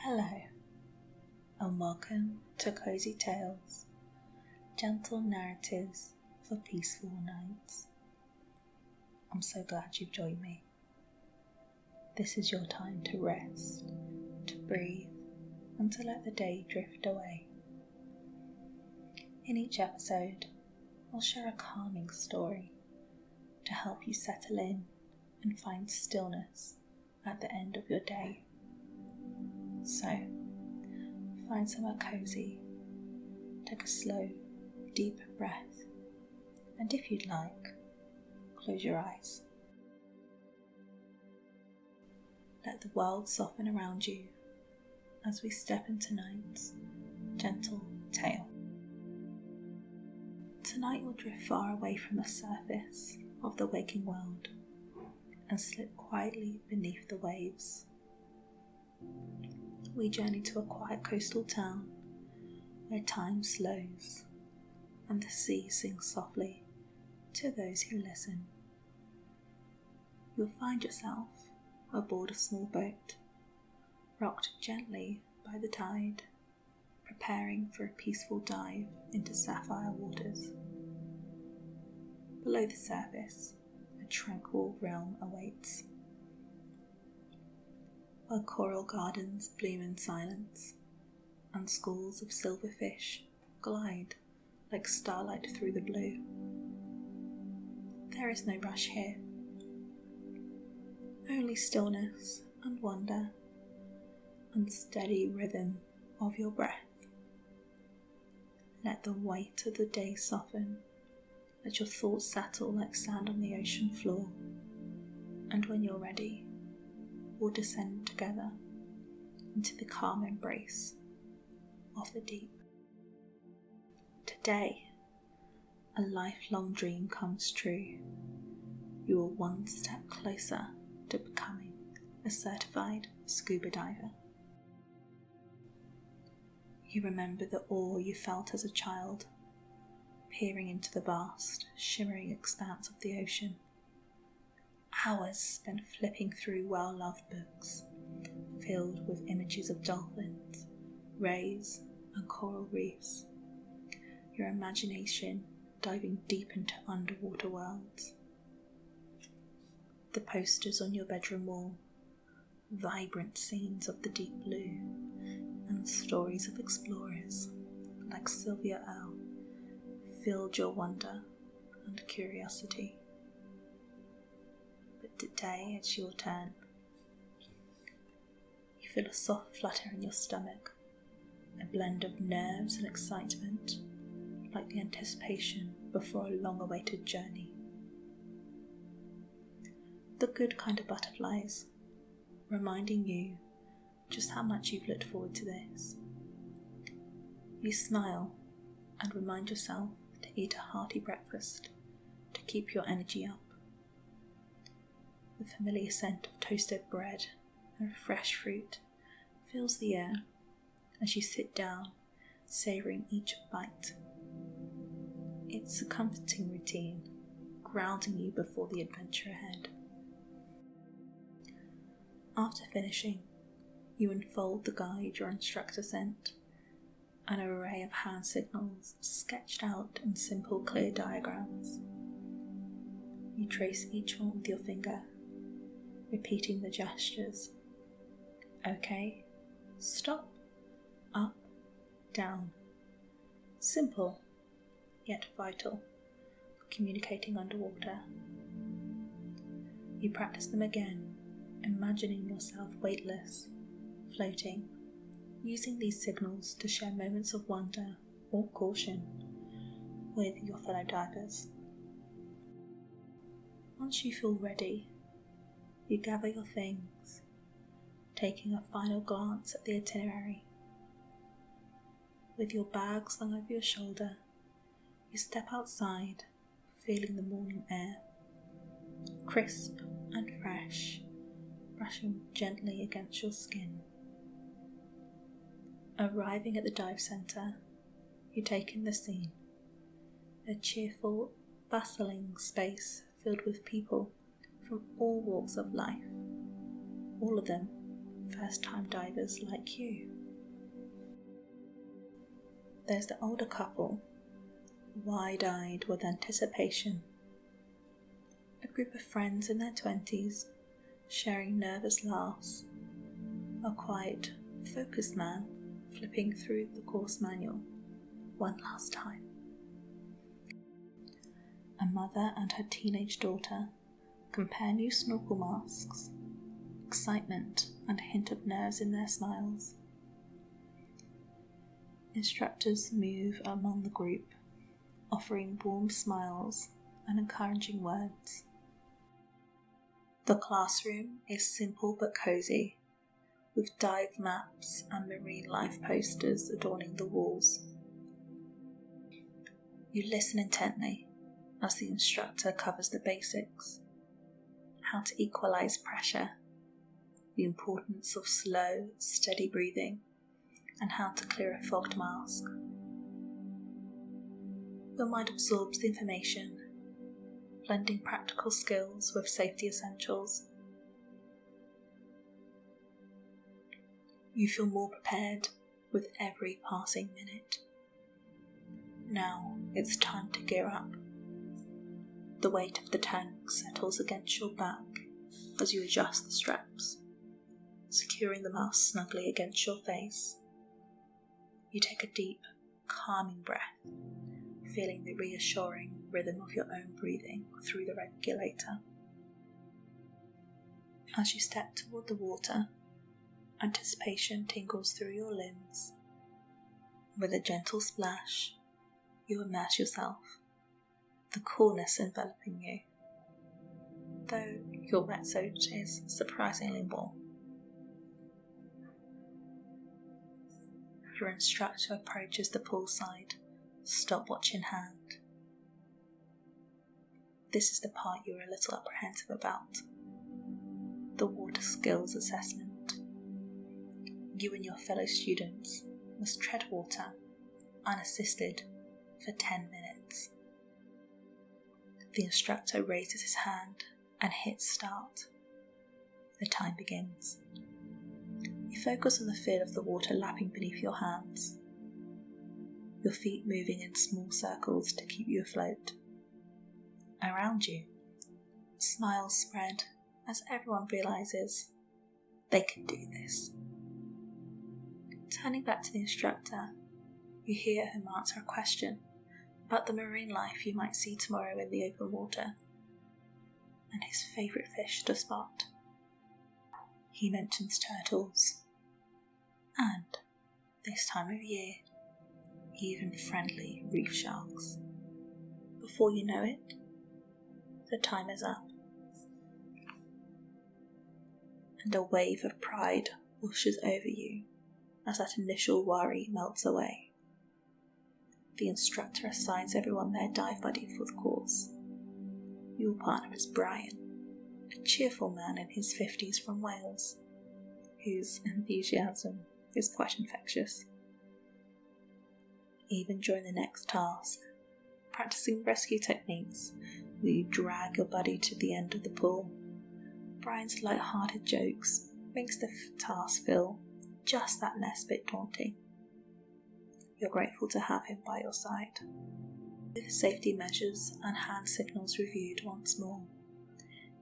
Hello, and welcome to Cosy Tales, gentle narratives for peaceful nights. I'm so glad you've joined me. This is your time to rest, to breathe, and to let the day drift away. In each episode, I'll share a calming story to help you settle in and find stillness at the end of your day. So, find somewhere cozy, take a slow, deep breath, and if you'd like, close your eyes. Let the world soften around you as we step into night's gentle tale. Tonight we'll drift far away from the surface of the waking world and slip quietly beneath the waves. We journey to a quiet coastal town where time slows and the sea sings softly to those who listen. You'll find yourself aboard a small boat, rocked gently by the tide, preparing for a peaceful dive into sapphire waters. Below the surface, a tranquil realm awaits, where coral gardens bloom in silence and schools of silverfish glide like starlight through the blue. There is no rush here, only stillness and wonder and steady rhythm of your breath. Let the weight of the day soften, let your thoughts settle like sand on the ocean floor, and when you're ready, we'll descend together into the calm embrace of the deep. Today, a lifelong dream comes true. You are one step closer to becoming a certified scuba diver. You remember the awe you felt as a child, peering into the vast, shimmering expanse of the ocean. Hours spent flipping through well-loved books, filled with images of dolphins, rays, and coral reefs. Your imagination diving deep into underwater worlds. The posters on your bedroom wall, vibrant scenes of the deep blue, and stories of explorers like Sylvia Earle filled your wonder and curiosity. But today it's your turn. You feel a soft flutter in your stomach, a blend of nerves and excitement, like the anticipation before a long-awaited journey. The good kind of butterflies, reminding you just how much you've looked forward to this. You smile and remind yourself to eat a hearty breakfast to keep your energy up. The familiar scent of toasted bread and fresh fruit fills the air as you sit down, savouring each bite. It's a comforting routine, grounding you before the adventure ahead. After finishing, you unfold the guide your instructor sent, an array of hand signals sketched out in simple, clear diagrams. You trace each one with your finger, repeating the gestures. Okay, stop, up, down. Simple, yet vital, communicating underwater. You practice them again, imagining yourself weightless, floating, using these signals to share moments of wonder or caution with your fellow divers. Once you feel ready, you gather your things, taking a final glance at the itinerary. With your bag slung over your shoulder, you step outside, feeling the morning air, crisp and fresh, brushing gently against your skin. Arriving at the dive centre, you take in the scene, a cheerful, bustling space filled with people from all walks of life, all of them first-time divers like you. There's the older couple, wide-eyed with anticipation. A group of friends in their 20s, sharing nervous laughs. A quiet, focused man flipping through the course manual one last time. A mother and her teenage daughter compare new snorkel masks, excitement and a hint of nerves in their smiles. Instructors move among the group, offering warm smiles and encouraging words. The classroom is simple but cozy, with dive maps and marine life posters adorning the walls. You listen intently as the instructor covers the basics: how to equalize pressure, the importance of slow, steady breathing, and how to clear a fogged mask. Your mind absorbs the information, blending practical skills with safety essentials. You feel more prepared with every passing minute. Now it's time to gear up. The weight of the tank settles against your back as you adjust the straps, securing the mask snugly against your face. You take a deep, calming breath, feeling the reassuring rhythm of your own breathing through the regulator. As you step toward the water, anticipation tingles through your limbs. With a gentle splash, you immerse yourself, the coolness enveloping you, though your wetsuit is surprisingly warm. Your instructor approaches the poolside, stopwatch in hand. This is the part you're a little apprehensive about: the water skills assessment. You and your fellow students must tread water, unassisted, for 10 minutes. The instructor raises his hand and hits start. The time begins. You focus on the feel of the water lapping beneath your hands, your feet moving in small circles to keep you afloat. Around you, smiles spread as everyone realizes they can do this. Turning back to the instructor, you hear him answer a question about the marine life you might see tomorrow in the open water, and his favourite fish to spot. He mentions turtles, and, this time of year, even friendly reef sharks. Before you know it, the time is up, and a wave of pride washes over you as that initial worry melts away. The instructor assigns everyone their dive buddy for the course. Your partner is Brian, a cheerful man in his 50s from Wales, whose enthusiasm is quite infectious. Even during the next task, practicing rescue techniques where you drag your buddy to the end of the pool, Brian's light-hearted jokes makes the task feel just that less bit daunting. You're grateful to have him by your side. With safety measures and hand signals reviewed once more,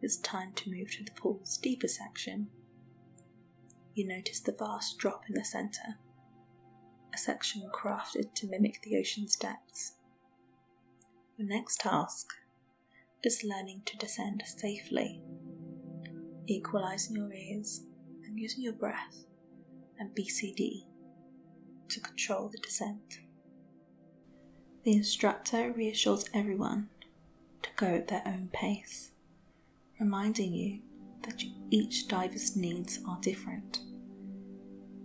it's time to move to the pool's deeper section. You notice the vast drop in the centre, a section crafted to mimic the ocean's depths. Your next task is learning to descend safely, equalising your ears and using your breath and BCD to control the descent. The instructor reassures everyone to go at their own pace, reminding you that each diver's needs are different.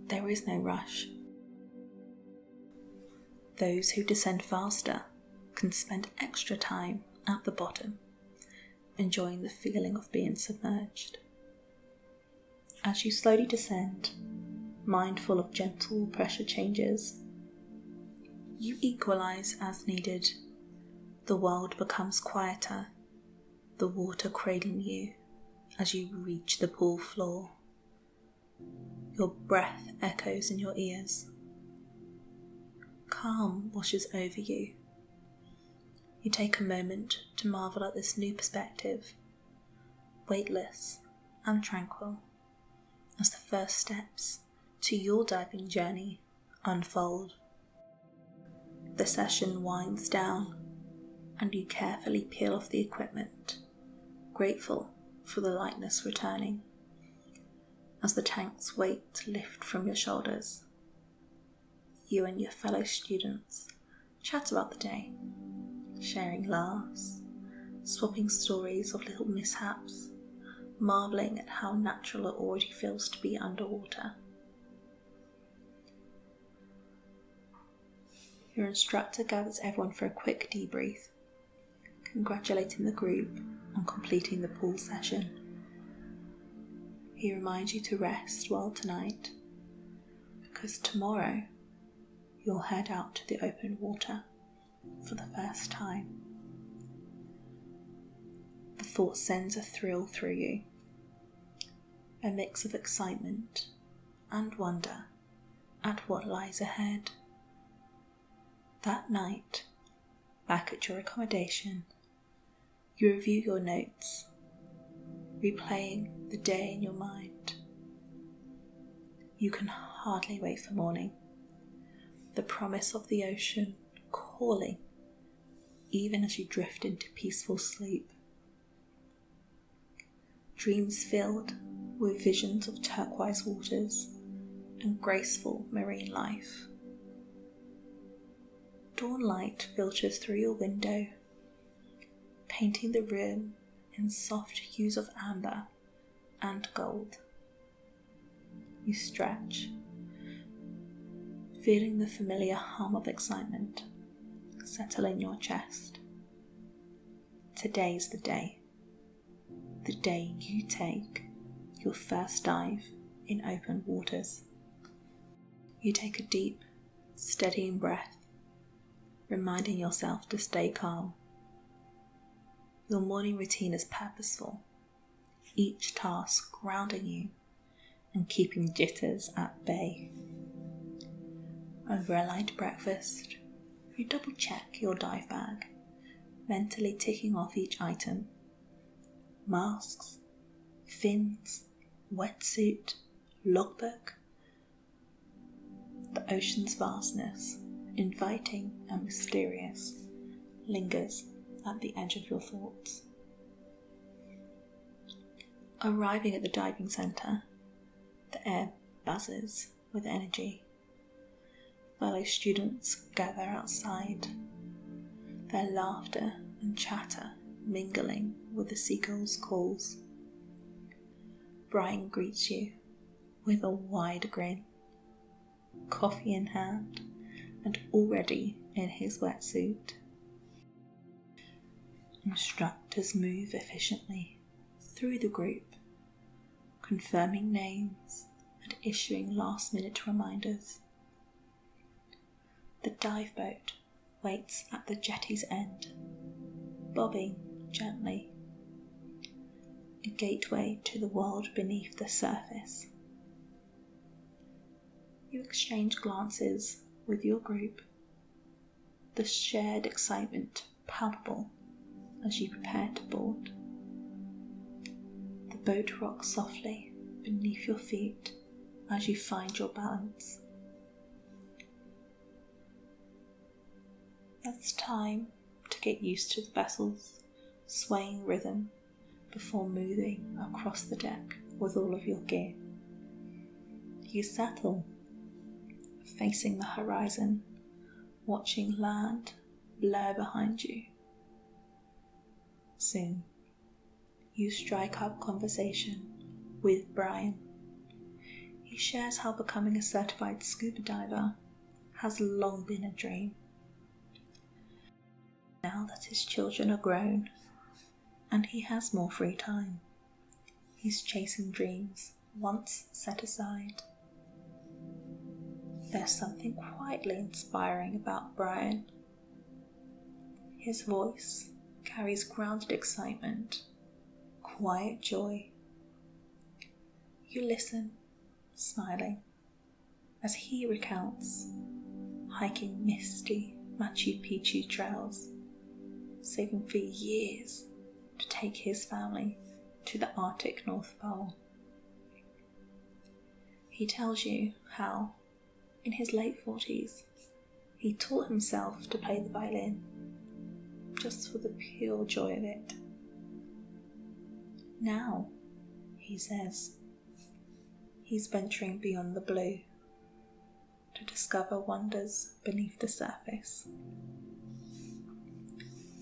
There is no rush. Those who descend faster can spend extra time at the bottom, enjoying the feeling of being submerged. As you slowly descend, mindful of gentle pressure changes, you equalize as needed. The world becomes quieter, the water cradling you as you reach the pool floor. Your breath echoes in your ears. Calm washes over you. You take a moment to marvel at this new perspective, weightless and tranquil, as the first steps to your diving journey unfold. The session winds down and you carefully peel off the equipment, grateful for the lightness returning, as the tank's weight lift from your shoulders. You and your fellow students chat about the day, sharing laughs, swapping stories of little mishaps, marvelling at how natural it already feels to be underwater. Your instructor gathers everyone for a quick debrief, congratulating the group on completing the pool session. He reminds you to rest well tonight, because tomorrow you'll head out to the open water for the first time. The thought sends a thrill through you, a mix of excitement and wonder at what lies ahead. That night, back at your accommodation, you review your notes, replaying the day in your mind. You can hardly wait for morning, the promise of the ocean calling even as you drift into peaceful sleep. Dreams filled with visions of turquoise waters and graceful marine life. Dawn light filters through your window, painting the room in soft hues of amber and gold. You stretch, feeling the familiar hum of excitement settle in your chest. Today's the day you take your first dive in open waters. You take a deep, steadying breath, reminding yourself to stay calm. Your morning routine is purposeful, each task grounding you and keeping jitters at bay. Over a light breakfast, you double check your dive bag, mentally ticking off each item. Masks, fins, wetsuit, logbook. The ocean's vastness, inviting and mysterious, lingers at the edge of your thoughts. Arriving at the diving centre, the air buzzes with energy. Fellow students gather outside, their laughter and chatter mingling with the seagulls' calls. Brian greets you with a wide grin, coffee in hand and already in his wetsuit. Instructors move efficiently through the group, confirming names and issuing last-minute reminders. The dive boat waits at the jetty's end, bobbing gently, a gateway to the world beneath the surface. You exchange glances with your group, the shared excitement palpable as you prepare to board. The boat rocks softly beneath your feet as you find your balance. It's time to get used to the vessel's swaying rhythm before moving across the deck with all of your gear. You settle, facing the horizon, watching land blur behind you. Soon, you strike up conversation with Brian. He shares how becoming a certified scuba diver has long been a dream. Now that his children are grown and he has more free time, he's chasing dreams once set aside. There's something quietly inspiring about Brian. His voice carries grounded excitement, quiet joy. You listen, smiling, as he recounts hiking misty Machu Picchu trails, saving for years to take his family to the Arctic North Pole. He tells you how, in his late 40s, he taught himself to play the violin, just for the pure joy of it. Now, he says, he's venturing beyond the blue to discover wonders beneath the surface.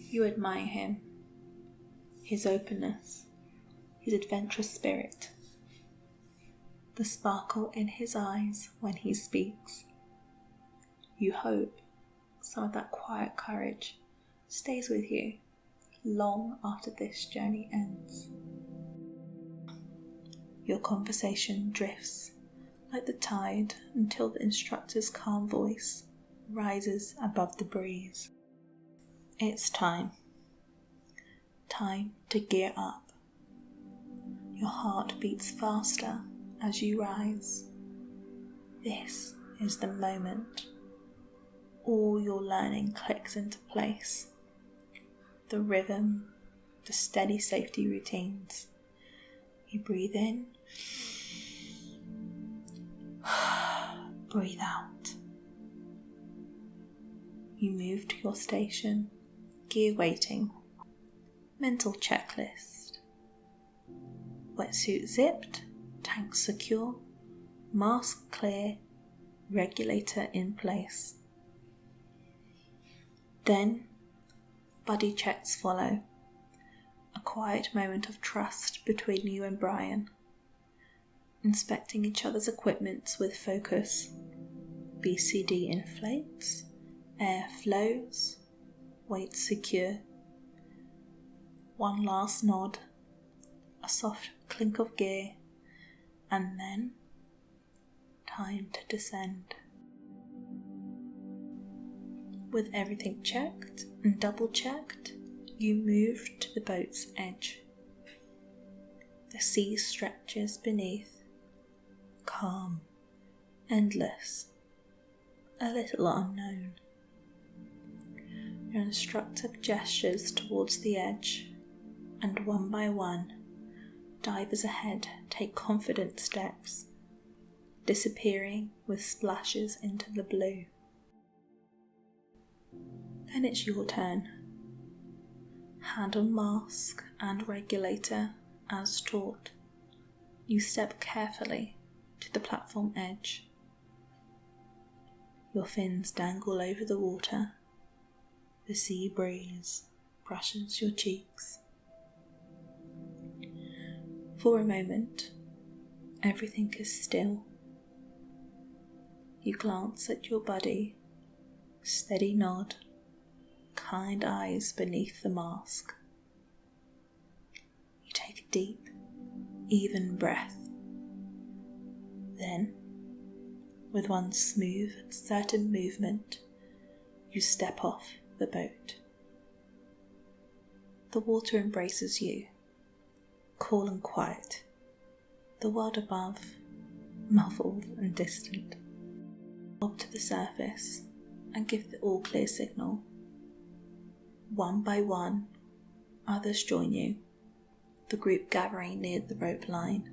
You admire him, his openness, his adventurous spirit, the sparkle in his eyes when he speaks. You hope some of that quiet courage stays with you long after this journey ends. Your conversation drifts like the tide until the instructor's calm voice rises above the breeze. It's time. Time to gear up. Your heart beats faster as you rise. This is the moment. All your learning clicks into place. The rhythm, the steady safety routines. You breathe in, breathe out. You move to your station, gear waiting, mental checklist. Wetsuit zipped, tank secure, mask clear, regulator in place. Then, buddy checks follow. A quiet moment of trust between you and Brian, inspecting each other's equipment with focus. BCD inflates, air flows, weight secure. One last nod, a soft clink of gear, and then time to descend. With everything checked and double checked, you move to the boat's edge. The sea stretches beneath, calm, endless, a little unknown. Your instructor gestures towards the edge, and one by one, divers ahead take confident steps, disappearing with splashes into the blue. Then it's your turn. Hand on mask and regulator as taught. You step carefully to the platform edge. Your fins dangle over the water. The sea breeze brushes your cheeks. For a moment, everything is still. You glance at your buddy, steady nod, kind eyes beneath the mask. You take a deep, even breath. Then, with one smooth, certain movement, you step off the boat. The water embraces you, cool and quiet, the world above, muffled and distant. Up to the surface and give the all-clear signal. One by one, others join you, the group gathering near the rope line,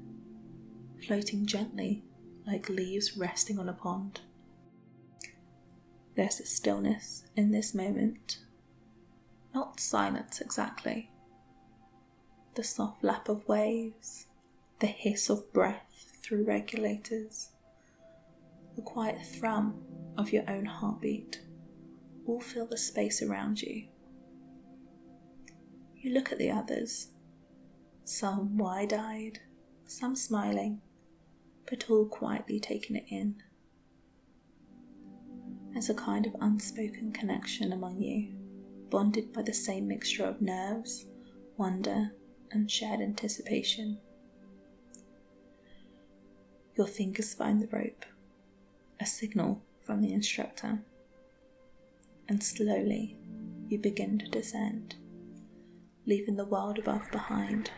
floating gently like leaves resting on a pond. There's a stillness in this moment, not silence exactly. The soft lap of waves, the hiss of breath through regulators, the quiet thrum of your own heartbeat, all fill the space around you. You look at the others, some wide-eyed, some smiling, but all quietly taking it in. There's a kind of unspoken connection among you, bonded by the same mixture of nerves, wonder, and shared anticipation. Your fingers find the rope, a signal from the instructor, and slowly you begin to descend, leaving the world above behind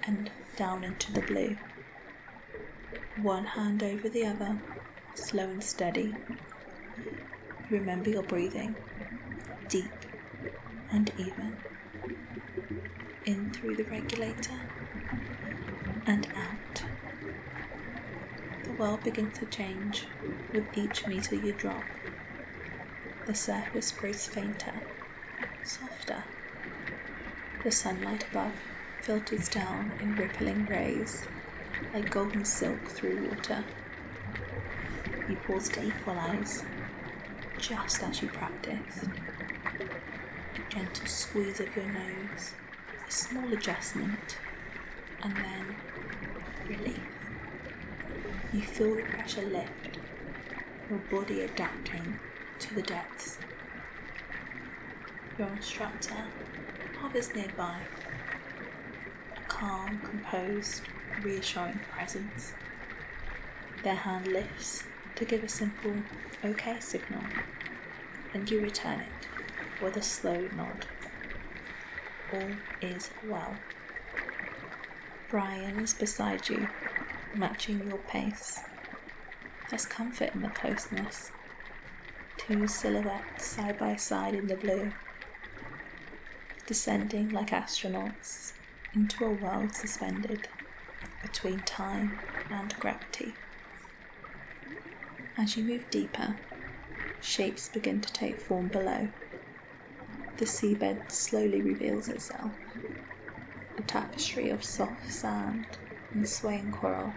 and down into the blue. one hand over the other, slow and steady. Remember your breathing, deep and even. In through the regulator and out. The world begins to change with each meter you drop. The surface grows fainter, softer. The sunlight above filters down in rippling rays, like golden silk through water. You pause to equalize, just as you practiced. A gentle squeeze of your nose, a small adjustment, and then relief. You feel the pressure lift, your body adapting to the depths. Your instructor hovers nearby, a calm, composed, reassuring presence. Their hand lifts to give a simple okay signal, and you return it with a slow nod. All is well. Brian is beside you, matching your pace. There's comfort in the closeness. Two silhouettes side by side in the blue, descending like astronauts into a world suspended between time and gravity. As you move deeper, shapes begin to take form below. The seabed slowly reveals itself, a tapestry of soft sand and swaying coral,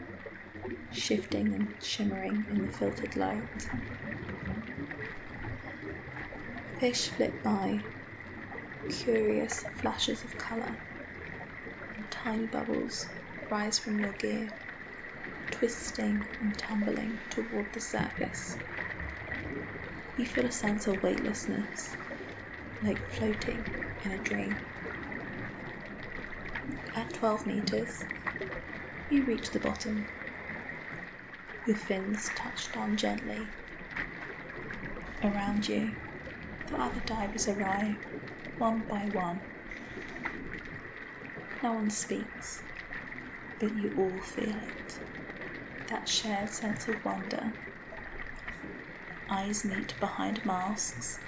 shifting and shimmering in the filtered light. Fish flit by, curious flashes of colour, and tiny bubbles rise from your gear, twisting and tumbling toward the surface. You feel a sense of weightlessness, like floating in a dream. At 12 meters, you reach the bottom. Your fins touch down gently. Around you, the other divers arrive, one by one. No one speaks, but you all feel it. That shared sense of wonder. Eyes meet behind masks,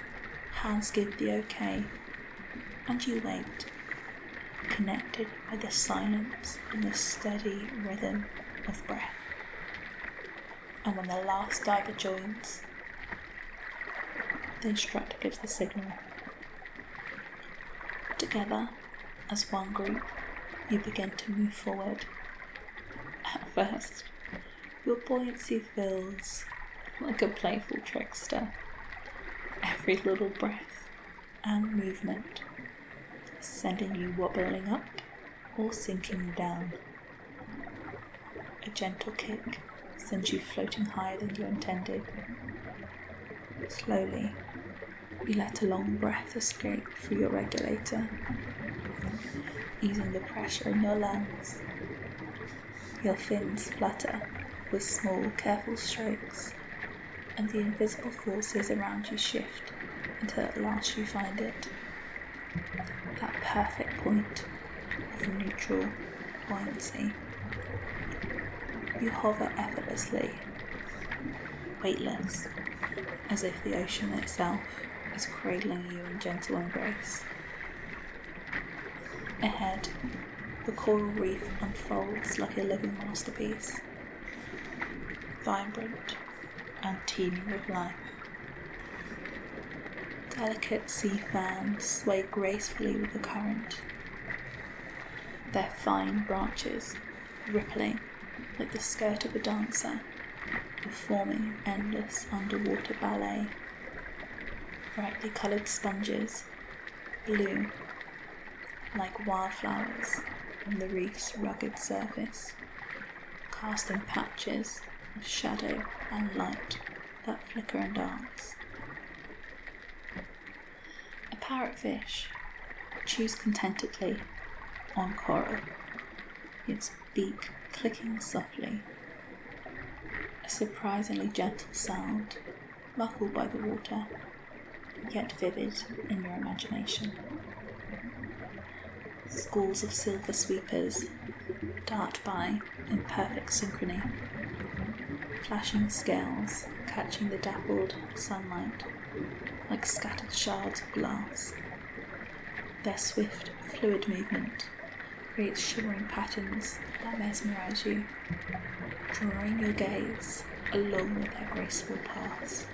hands give the okay, and you wait, connected by the silence and the steady rhythm of breath. And when the last diver joins, the instructor gives the signal. Together, as one group, you begin to move forward. At first, your buoyancy feels like a playful trickster. Every little breath and movement is sending you wobbling up or sinking down. A gentle kick sends you floating higher than you intended. Slowly, you let a long breath escape through your regulator, easing the pressure in your lungs. Your fins flutter with small, careful strokes, and the invisible forces around you shift until at last you find it. That perfect point of neutral buoyancy. You hover effortlessly, weightless, as if the ocean itself is cradling you in gentle embrace. Ahead, the coral reef unfolds like a living masterpiece, vibrant and teeming with life. Delicate sea fans sway gracefully with the current, their fine branches rippling like the skirt of a dancer, performing endless underwater ballet. Brightly coloured sponges bloom like wildflowers on the reef's rugged surface, casting patches of shadow and light that flicker and dance. A parrotfish chews contentedly on coral, its beak clicking softly. A surprisingly gentle sound, muffled by the water, yet vivid in your imagination. Schools of silver sweepers dart by in perfect synchrony, flashing scales catching the dappled sunlight like scattered shards of glass. Their swift, fluid movement creates shimmering patterns that mesmerise you, drawing your gaze along with their graceful paths.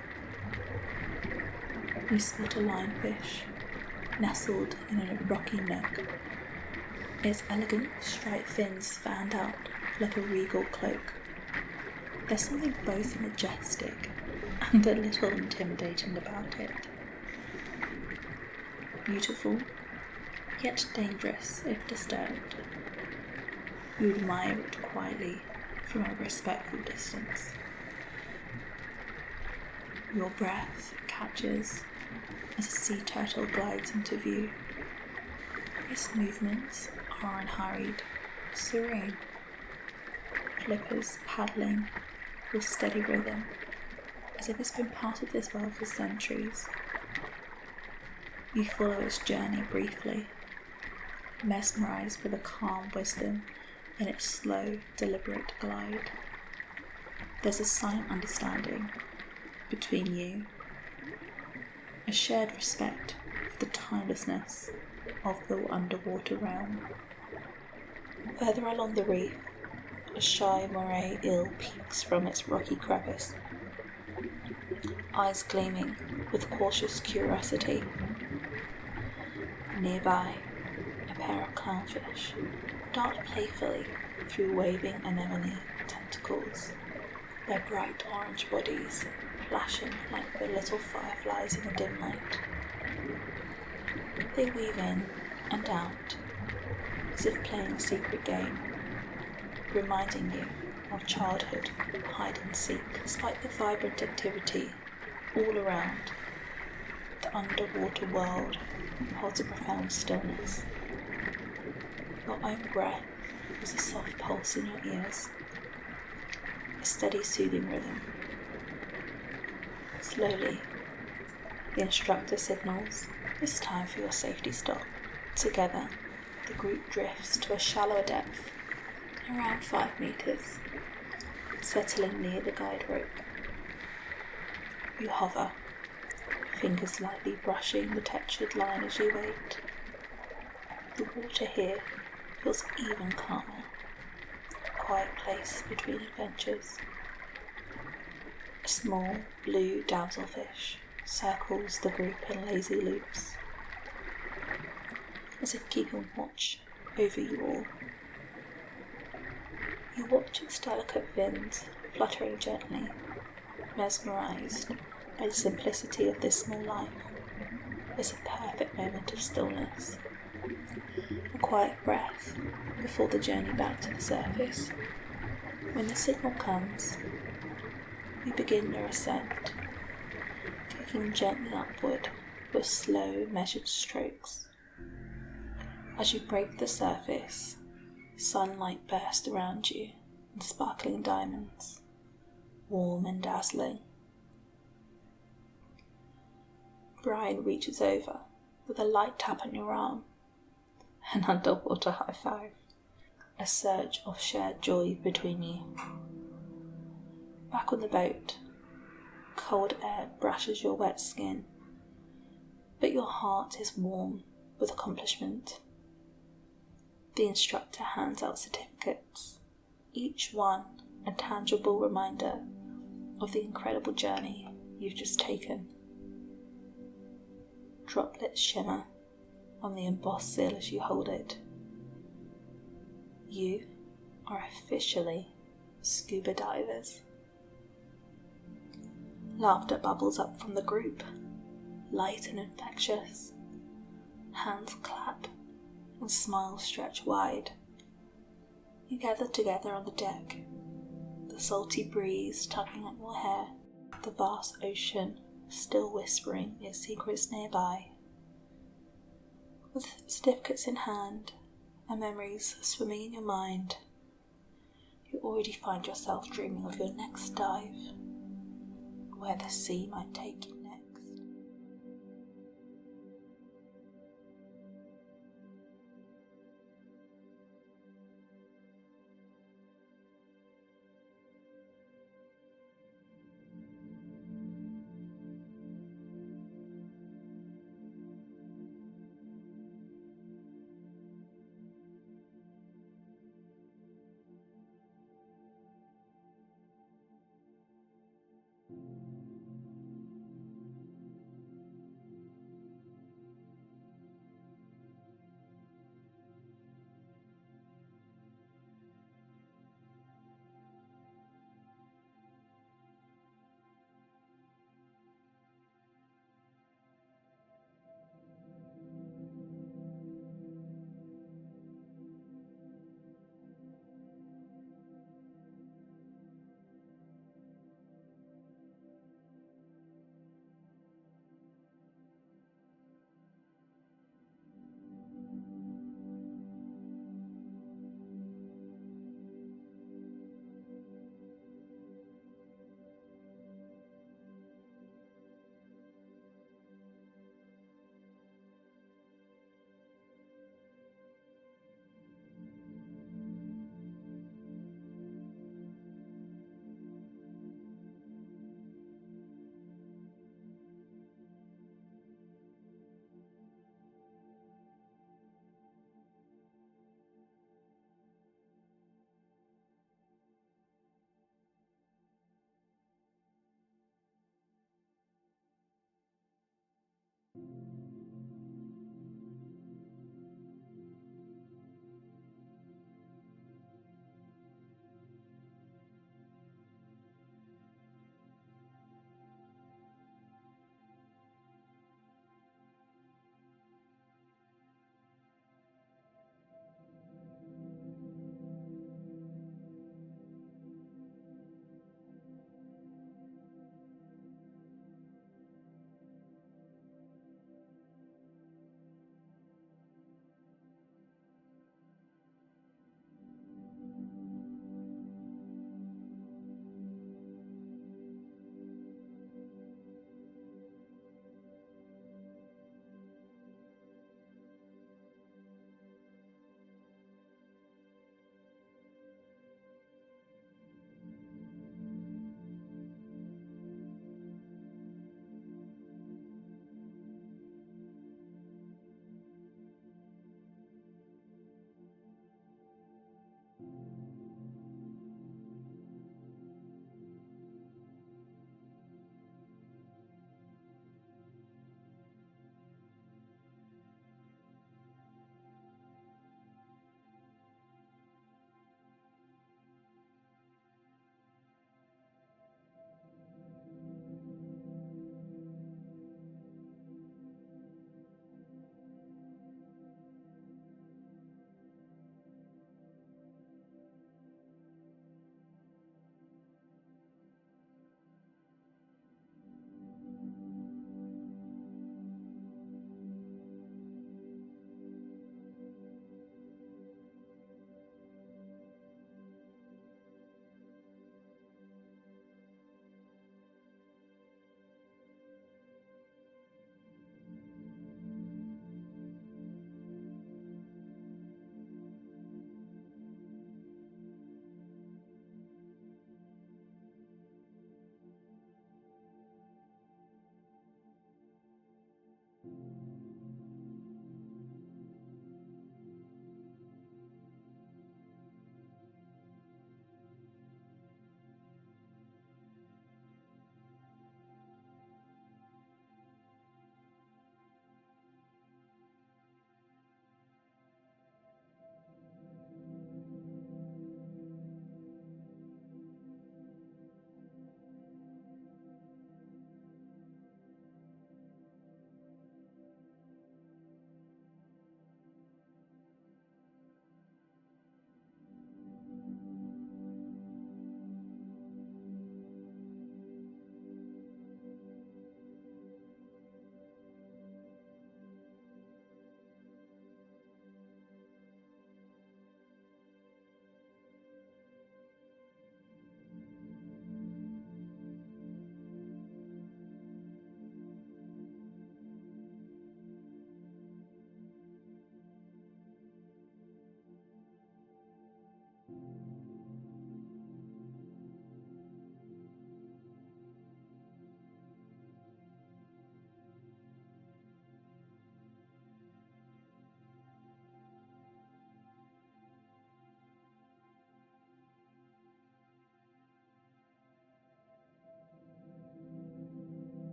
You spot a lionfish nestled in a rocky nook, its elegant striped fins fanned out like a regal cloak. There's something both majestic and a little intimidating about it. Beautiful, yet dangerous if disturbed. You admire it quietly from a respectful distance. Your breath catches as a sea turtle glides into view. Its movements are unhurried, serene, flippers paddling with steady rhythm, as if it's been part of this world for centuries. You follow its journey briefly, mesmerised by the calm wisdom in its slow, deliberate glide. There's a silent understanding between you, a shared respect for the timelessness of the underwater realm. Further along the reef, a shy moray eel peeks from its rocky crevice, eyes gleaming with cautious curiosity. Nearby, a pair of clownfish dart playfully through waving anemone tentacles, their bright orange bodies flashing like the little fireflies in the dim light. They weave in and out, as if playing a secret game, reminding you of childhood hide and seek. Despite the vibrant activity all around, the underwater world holds a profound stillness. Your own breath is a soft pulse in your ears, a steady soothing rhythm. Slowly, the instructor signals, "It's time for your safety stop." Together, the group drifts to a shallower depth, around 5 meters, settling near the guide rope. You hover, fingers lightly brushing the textured line as you wait. The water here feels even calmer, a quiet place between adventures. A small blue damselfish circles the group in lazy loops, as if keeping watch over you all. You watch its delicate fins fluttering gently, mesmerised by the simplicity of this small life. It's a perfect moment of stillness, a quiet breath before the journey back to the surface. When the signal comes, you begin your ascent, kicking gently upward with slow, measured strokes. As you break the surface, sunlight bursts around you in sparkling diamonds, warm and dazzling. Brian reaches over with a light tap on your arm, an underwater high five, a surge of shared joy between you. Back on the boat, cold air brushes your wet skin, but your heart is warm with accomplishment. The instructor hands out certificates, each one a tangible reminder of the incredible journey you've just taken. Droplets shimmer on the embossed seal as you hold it. You are officially scuba divers. Laughter bubbles up from the group, light and infectious. Hands clap and smiles stretch wide. You gather together on the deck, the salty breeze tugging at your hair, the vast ocean still whispering its secrets nearby. With certificates in hand and memories swimming in your mind, you already find yourself dreaming of your next dive, where the sea might take you.